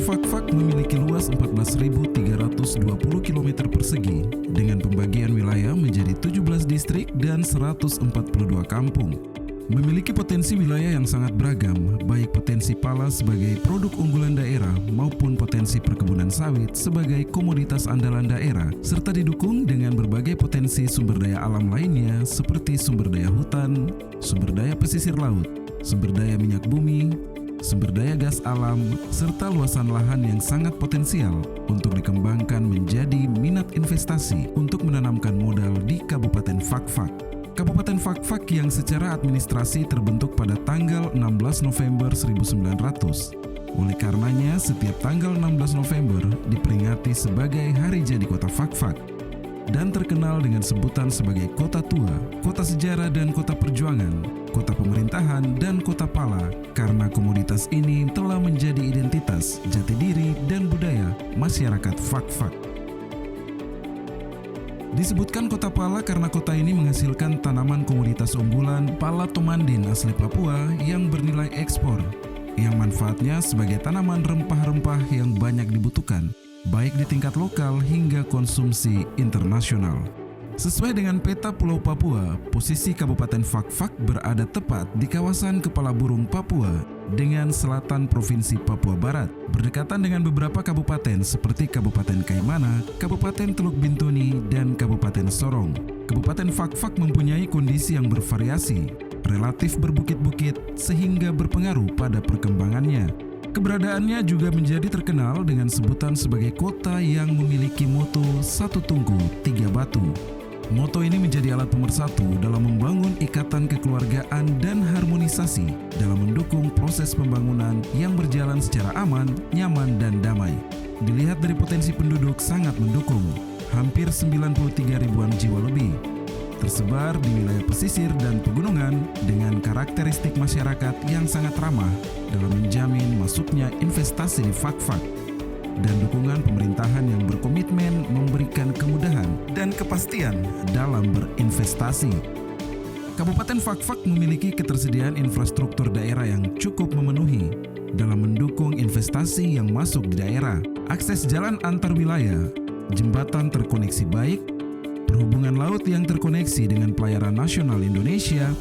Fak-Fak memiliki luas 14.320 km persegi dengan pembagian wilayah menjadi 17 distrik dan 142 kampung. Memiliki potensi wilayah yang sangat beragam, baik potensi pala sebagai produk unggulan daerah maupun potensi perkebunan sawit sebagai komoditas andalan daerah, serta didukung dengan berbagai potensi sumber daya alam lainnya seperti sumber daya hutan, sumber daya pesisir laut, sumber daya minyak bumi, sumber daya gas alam, serta luasan lahan yang sangat potensial untuk dikembangkan menjadi minat investasi untuk menanamkan modal di Kabupaten Fak-Fak. Kabupaten Fak-Fak yang secara administrasi terbentuk pada tanggal 16 November 1900. Oleh karenanya, setiap tanggal 16 November diperingati sebagai Hari Jadi Kota Fak-Fak dan terkenal dengan sebutan sebagai Kota Tua, Kota Sejarah dan Kota Perjuangan, Kota Pemerintahan dan Kota Pala karena komoditas ini telah menjadi identitas, jati diri dan budaya masyarakat Fak-Fak. Disebutkan Kota Pala karena kota ini menghasilkan tanaman komoditas unggulan pala tomandin asli Papua yang bernilai ekspor, yang manfaatnya sebagai tanaman rempah-rempah yang banyak dibutuhkan, baik di tingkat lokal hingga konsumsi internasional. Sesuai dengan peta Pulau Papua, posisi Kabupaten Fak-Fak berada tepat di kawasan Kepala Burung Papua dengan selatan Provinsi Papua Barat, berdekatan dengan beberapa kabupaten seperti Kabupaten Kaimana, Kabupaten Teluk Bintuni, dan Kabupaten Sorong. Kabupaten Fak-Fak mempunyai kondisi yang bervariasi, relatif berbukit-bukit sehingga berpengaruh pada perkembangannya. Keberadaannya juga menjadi terkenal dengan sebutan sebagai kota yang memiliki moto "Satu Tungku, Tiga Batu". Moto ini menjadi alat pemersatu dalam membangun ikatan kekeluargaan dan harmonisasi dalam mendukung proses pembangunan yang berjalan secara aman, nyaman, dan damai. Dilihat dari potensi penduduk sangat mendukung, hampir 93 ribuan jiwa lebih, tersebar di wilayah pesisir dan pegunungan dengan karakteristik masyarakat yang sangat ramah dalam menjamin masuknya investasi di Fak-Fak dan dukungan pemerintahan yang berkomitmen memberikan kemudahan dan kepastian dalam berinvestasi. Kabupaten Fak-Fak memiliki ketersediaan infrastruktur daerah yang cukup memenuhi dalam mendukung investasi yang masuk di daerah, akses jalan antar wilayah, jembatan terkoneksi baik, perhubungan laut yang terkoneksi dengan pelayaran nasional Indonesia,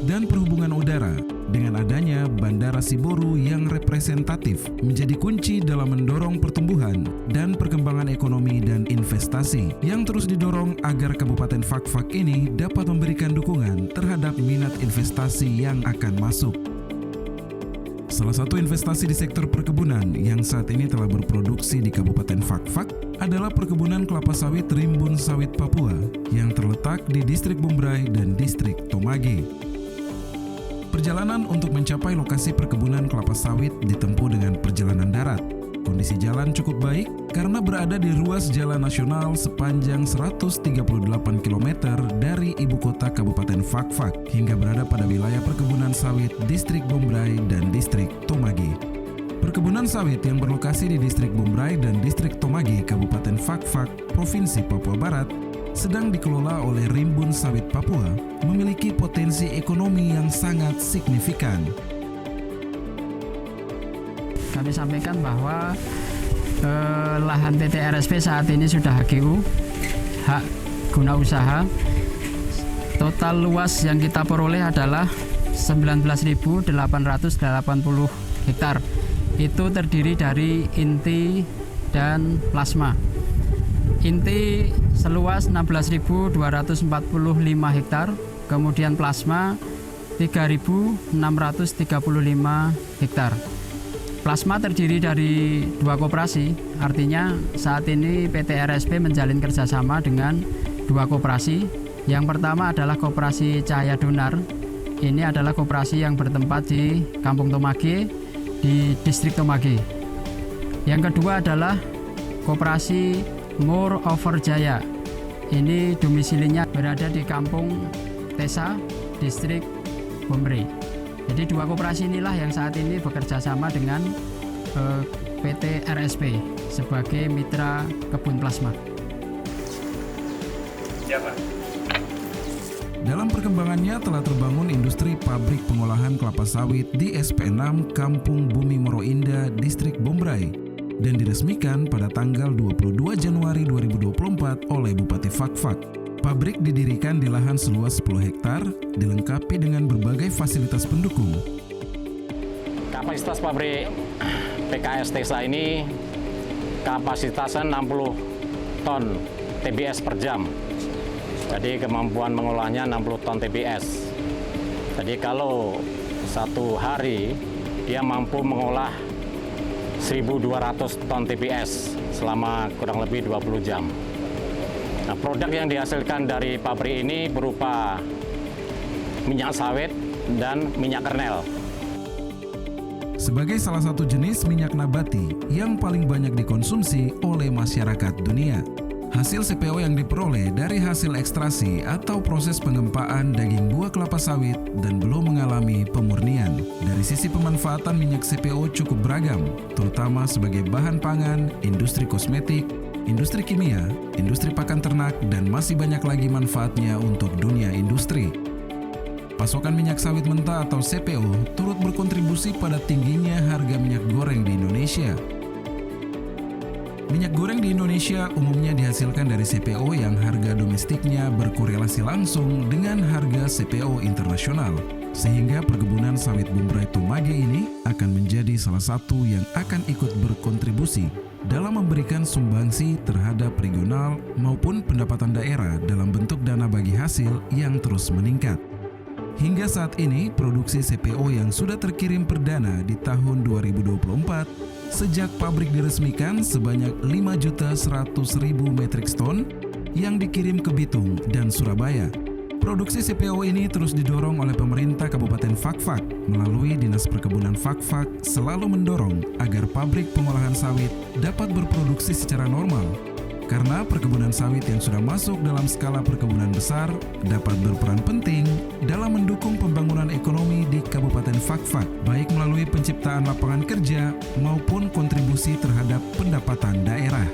dan perhubungan udara dengan adanya Bandara Siboru yang representatif menjadi kunci dalam mendorong pertumbuhan dan perkembangan ekonomi dan investasi yang terus didorong agar Kabupaten Fak-Fak ini dapat memberikan dukungan terhadap minat investasi yang akan masuk. Salah satu investasi di sektor perkebunan yang saat ini telah berproduksi di Kabupaten Fak-Fak adalah perkebunan kelapa sawit Rimbun Sawit Papua yang terletak di Distrik Bombray dan Distrik Tomage. Perjalanan untuk mencapai lokasi perkebunan kelapa sawit ditempuh dengan perjalanan darat. Kondisi jalan cukup baik karena berada di ruas jalan nasional sepanjang 138 km dari ibu kota Kabupaten Fak-Fak hingga berada pada wilayah perkebunan sawit Distrik Bombray dan Distrik Tomage. Perkebunan sawit yang berlokasi di Distrik Bombray dan Distrik Tomage, Kabupaten Fak-Fak, Provinsi Papua Barat, sedang dikelola oleh Rimbun Sawit Papua, memiliki potensi ekonomi yang sangat signifikan. Kami sampaikan bahwa lahan PT RSP saat ini sudah HGU, hak guna usaha. Total luas yang kita peroleh adalah 19.880 hektar. Itu terdiri dari inti dan plasma. Inti seluas 16.245 hektar, kemudian plasma 3.635 hektar. Plasma terdiri dari dua koperasi, artinya saat ini PT RSP menjalin kerjasama dengan dua koperasi. Yang pertama adalah Koperasi Cahaya Donar. Ini adalah koperasi yang bertempat di Kampung Tomage, di Distrik Tomage. Yang kedua adalah Koperasi More Over Jaya. Ini domisilinya berada di Kampung Tesa, Distrik Bombray. Jadi dua koperasi inilah yang saat ini bekerja sama dengan PT RSP sebagai mitra kebun plasma. Ya, Pak. Dalam perkembangannya telah terbangun industri pabrik pengolahan kelapa sawit di SP6 Kampung Bumi Moro Indah, Distrik Bombray. dan diresmikan pada tanggal 22 Januari 2024 oleh Bupati Fakfak. Pabrik didirikan di lahan seluas 10 hektar, dilengkapi dengan berbagai fasilitas pendukung. Kapasitas pabrik PKS Tesa ini kapasitasnya 60 ton TBS per jam. Jadi kemampuan mengolahnya 60 ton TBS. Jadi kalau satu hari dia mampu mengolah 1.200 ton TBS selama kurang lebih 20 jam. Nah, produk yang dihasilkan dari pabrik ini berupa minyak sawit dan minyak kernel. Sebagai salah satu jenis minyak nabati yang paling banyak dikonsumsi oleh masyarakat dunia, hasil CPO yang diperoleh dari hasil ekstrasi atau proses pengempaan daging buah kelapa sawit dan belum mengalami pemurnian. Dari sisi pemanfaatan minyak CPO cukup beragam, terutama sebagai bahan pangan, industri kosmetik, industri kimia, industri pakan ternak, dan masih banyak lagi manfaatnya untuk dunia industri. Pasokan minyak sawit mentah atau CPO turut berkontribusi pada tingginya harga minyak goreng di Indonesia. Minyak goreng di Indonesia umumnya dihasilkan dari CPO yang harga domestiknya berkorelasi langsung dengan harga CPO internasional, sehingga perkebunan sawit Bumbray Tomage ini akan menjadi salah satu yang akan ikut berkontribusi dalam memberikan sumbangsi terhadap regional maupun pendapatan daerah dalam bentuk dana bagi hasil yang terus meningkat. Hingga saat ini, produksi CPO yang sudah terkirim perdana di tahun 2024 sejak pabrik diresmikan sebanyak 5.100.000 metrik ton yang dikirim ke Bitung dan Surabaya. Produksi CPO ini terus didorong oleh pemerintah Kabupaten Fakfak melalui Dinas Perkebunan Fakfak selalu mendorong agar pabrik pengolahan sawit dapat berproduksi secara normal. Karena perkebunan sawit yang sudah masuk dalam skala perkebunan besar dapat berperan penting dalam mendukung pembangunan ekonomi di Kabupaten Fakfak, baik melalui penciptaan lapangan kerja maupun kontribusi terhadap pendapatan daerah.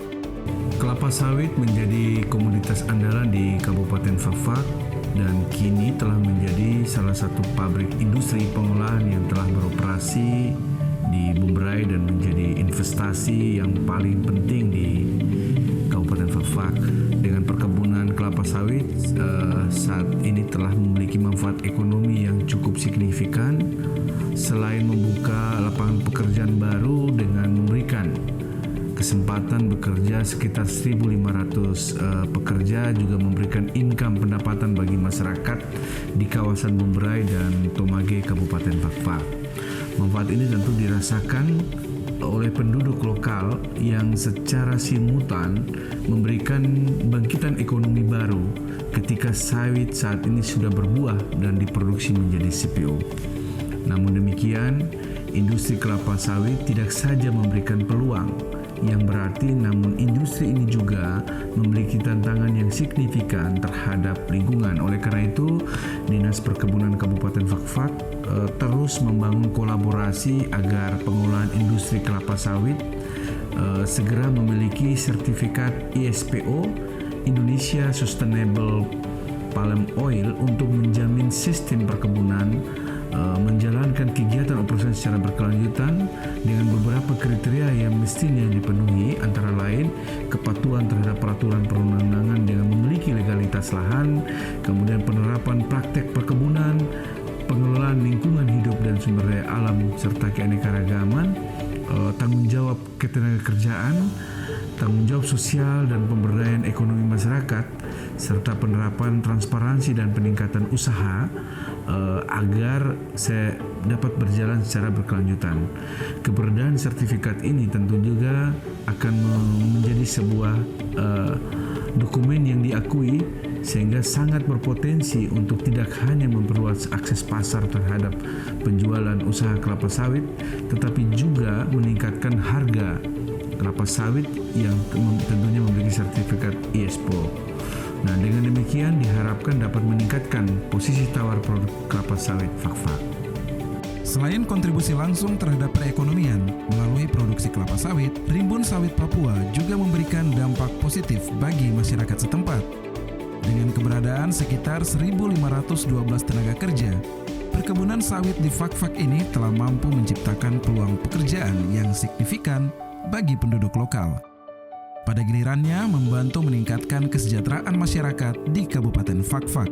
Kelapa sawit menjadi komoditas andalan di Kabupaten Fakfak dan kini telah menjadi salah satu pabrik industri pengolahan yang telah beroperasi di Bumbray dan menjadi investasi yang paling penting di Kabupaten Fakfak. Dengan perkebunan kelapa sawit saat ini telah memiliki manfaat ekonomi yang cukup signifikan, selain membuka lapangan pekerjaan baru dengan memberikan kesempatan bekerja sekitar 1.500 pekerja, juga memberikan income pendapatan bagi masyarakat di kawasan Bumbray dan Tomage Kabupaten Fakfak. Manfaat ini tentu dirasakan oleh penduduk lokal yang secara simultan memberikan bangkitan ekonomi baru ketika sawit saat ini sudah berbuah dan diproduksi menjadi CPO. Namun demikian, industri kelapa sawit tidak saja memberikan peluang yang berarti, namun industri ini juga memiliki tantangan yang signifikan terhadap lingkungan. Oleh karena itu, Dinas Perkebunan Kabupaten Fakfak terus membangun kolaborasi agar pengolahan industri kelapa sawit segera memiliki sertifikat ISPO Indonesia Sustainable Palm Oil untuk menjamin sistem perkebunan menjalankan kegiatan operasi secara berkelanjutan dengan beberapa kriteria yang mestinya dipenuhi, antara lain kepatuhan terhadap peraturan perundang-undangan dengan memiliki legalitas lahan, kemudian penerapan praktek perkebunan, pengelolaan lingkungan hidup dan sumber daya alam serta keanekaragaman, tanggung jawab ketenagakerjaan, tanggung jawab sosial dan pemberdayaan ekonomi masyarakat, serta penerapan transparansi dan peningkatan usaha agar saya dapat berjalan secara berkelanjutan. Keberadaan sertifikat ini tentu juga akan menjadi sebuah dokumen yang diakui, sehingga sangat berpotensi untuk tidak hanya memperluas akses pasar terhadap penjualan usaha kelapa sawit, tetapi juga meningkatkan harga kelapa sawit yang tentunya memiliki sertifikat ISPO. Nah, dengan demikian diharapkan dapat meningkatkan posisi tawar produk kelapa sawit Fakfak. Selain kontribusi langsung terhadap perekonomian melalui produksi kelapa sawit, Rimbun Sawit Papua juga memberikan dampak positif bagi masyarakat setempat. Dengan keberadaan sekitar 1.512 tenaga kerja, perkebunan sawit di Fakfak ini telah mampu menciptakan peluang pekerjaan yang signifikan bagi penduduk lokal. Pada gilirannya membantu meningkatkan kesejahteraan masyarakat di Kabupaten Fakfak.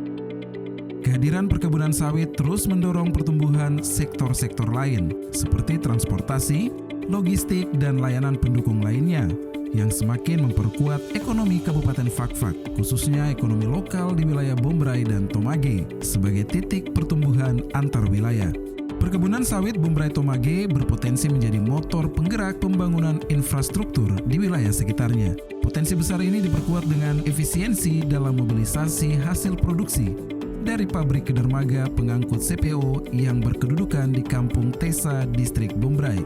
Kehadiran perkebunan sawit terus mendorong pertumbuhan sektor-sektor lain seperti transportasi, logistik, dan layanan pendukung lainnya yang semakin memperkuat ekonomi Kabupaten Fakfak, khususnya ekonomi lokal di wilayah Bombray dan Tomage sebagai titik pertumbuhan antar wilayah. Perkebunan sawit Bombray Tomage berpotensi menjadi motor penggerak pembangunan infrastruktur di wilayah sekitarnya. Potensi besar ini diperkuat dengan efisiensi dalam mobilisasi hasil produksi dari pabrik dermaga pengangkut CPO yang berkedudukan di Kampung Tesa, Distrik Bombray,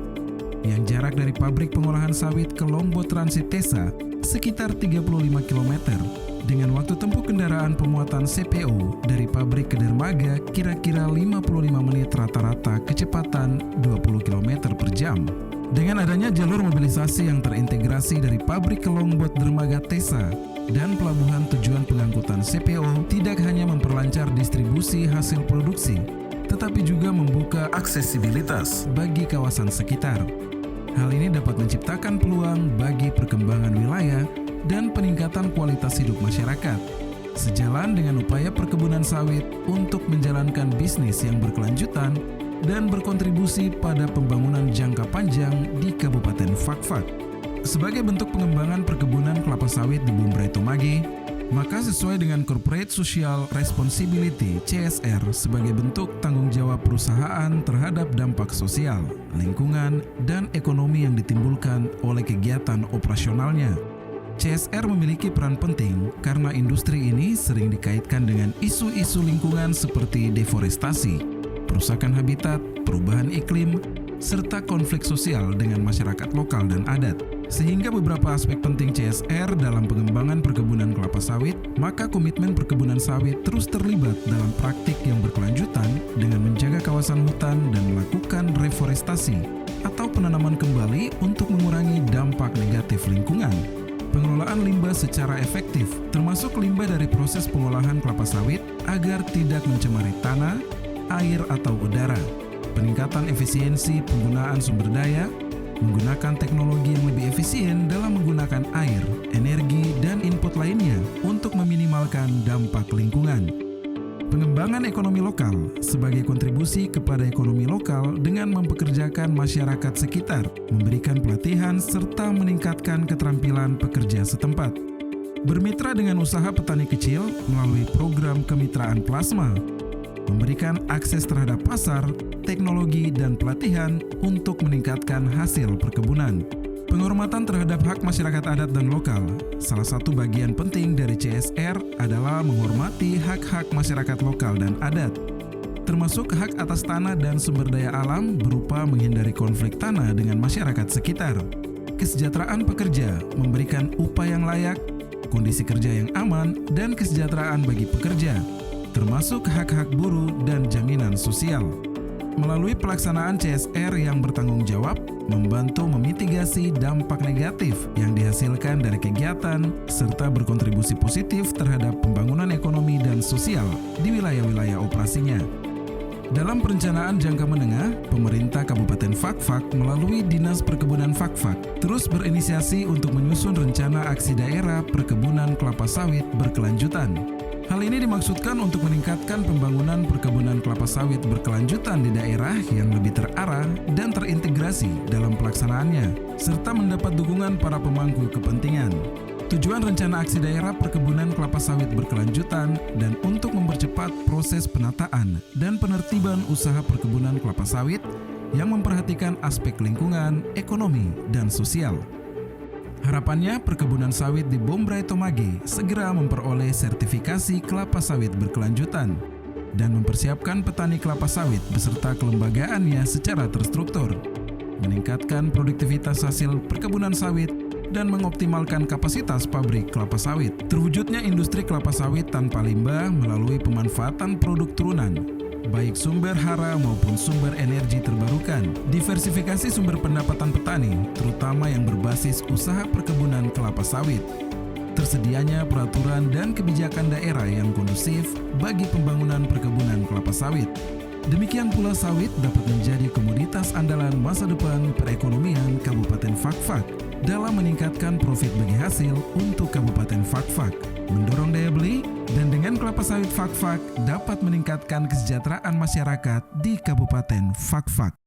yang jarak dari pabrik pengolahan sawit ke Lombo Transit Tesa sekitar 35 km, dengan waktu tempuh kendaraan pemuatan CPO dari pabrik ke dermaga kira-kira 55 menit rata-rata kecepatan 20 km per jam. Dengan adanya jalur mobilisasi yang terintegrasi dari pabrik ke Longbot Dermaga Tesa dan pelabuhan tujuan pengangkutan CPO tidak hanya memperlancar distribusi hasil produksi, tetapi juga membuka aksesibilitas bagi kawasan sekitar. Hal ini dapat menciptakan peluang bagi perkembangan wilayah dan peningkatan kualitas hidup masyarakat, sejalan dengan upaya perkebunan sawit untuk menjalankan bisnis yang berkelanjutan dan berkontribusi pada pembangunan jangka panjang di Kabupaten Fakfak. Sebagai bentuk pengembangan perkebunan kelapa sawit di Bombray Tomage, maka sesuai dengan Corporate Social Responsibility (CSR) sebagai bentuk tanggung jawab perusahaan terhadap dampak sosial, lingkungan, dan ekonomi yang ditimbulkan oleh kegiatan operasionalnya. CSR memiliki peran penting karena industri ini sering dikaitkan dengan isu-isu lingkungan seperti deforestasi, perusakan habitat, perubahan iklim, serta konflik sosial dengan masyarakat lokal dan adat. Sehingga beberapa aspek penting CSR dalam pengembangan perkebunan kelapa sawit, maka komitmen perkebunan sawit terus terlibat dalam praktik yang berkelanjutan dengan menjaga kawasan hutan dan melakukan reforestasi atau penanaman kembali untuk mengurangi dampak negatif lingkungan. Pengelolaan limbah secara efektif, termasuk limbah dari proses pengolahan kelapa sawit agar tidak mencemari tanah, air, atau udara. Peningkatan efisiensi penggunaan sumber daya, menggunakan teknologi yang lebih efisien dalam menggunakan air, energi, dan input lainnya untuk meminimalkan dampak lingkungan. Pengembangan ekonomi lokal sebagai kontribusi kepada ekonomi lokal dengan mempekerjakan masyarakat sekitar, memberikan pelatihan, serta meningkatkan keterampilan pekerja setempat. Bermitra dengan usaha petani kecil melalui program kemitraan plasma, memberikan akses terhadap pasar, teknologi, dan pelatihan untuk meningkatkan hasil perkebunan. Penghormatan terhadap hak masyarakat adat dan lokal. Salah satu bagian penting dari CSR adalah menghormati hak-hak masyarakat lokal dan adat, termasuk hak atas tanah dan sumber daya alam berupa menghindari konflik tanah dengan masyarakat sekitar. Kesejahteraan pekerja, memberikan upah yang layak, kondisi kerja yang aman, dan kesejahteraan bagi pekerja, termasuk hak-hak buruh dan jaminan sosial. Melalui pelaksanaan CSR yang bertanggung jawab, membantu memitigasi dampak negatif yang dihasilkan dari kegiatan, serta berkontribusi positif terhadap pembangunan ekonomi dan sosial di wilayah-wilayah operasinya. Dalam perencanaan jangka menengah, pemerintah Kabupaten Fakfak melalui Dinas Perkebunan Fakfak terus berinisiasi untuk menyusun rencana aksi daerah perkebunan kelapa sawit berkelanjutan. Hal ini dimaksudkan untuk meningkatkan pembangunan perkebunan kelapa sawit berkelanjutan di daerah yang lebih terarah dan terintegrasi dalam pelaksanaannya, serta mendapat dukungan para pemangku kepentingan. Tujuan rencana aksi daerah perkebunan kelapa sawit berkelanjutan dan untuk mempercepat proses penataan dan penertiban usaha perkebunan kelapa sawit yang memperhatikan aspek lingkungan, ekonomi, dan sosial. Harapannya perkebunan sawit di Bombray Tomage segera memperoleh sertifikasi kelapa sawit berkelanjutan dan mempersiapkan petani kelapa sawit beserta kelembagaannya secara terstruktur, meningkatkan produktivitas hasil perkebunan sawit, dan mengoptimalkan kapasitas pabrik kelapa sawit. Terwujudnya industri kelapa sawit tanpa limbah melalui pemanfaatan produk turunan, baik sumber hara maupun sumber energi terbarukan, diversifikasi sumber pendapatan petani, terutama yang berbasis usaha perkebunan kelapa sawit, tersedianya peraturan dan kebijakan daerah yang kondusif bagi pembangunan perkebunan kelapa sawit, Demikian pula sawit dapat menjadi komoditas andalan masa depan perekonomian Kabupaten Fakfak dalam meningkatkan profit bagi hasil untuk Kabupaten Fakfak, mendorong daya beli, dan dengan kelapa sawit Fakfak dapat meningkatkan kesejahteraan masyarakat di Kabupaten Fakfak.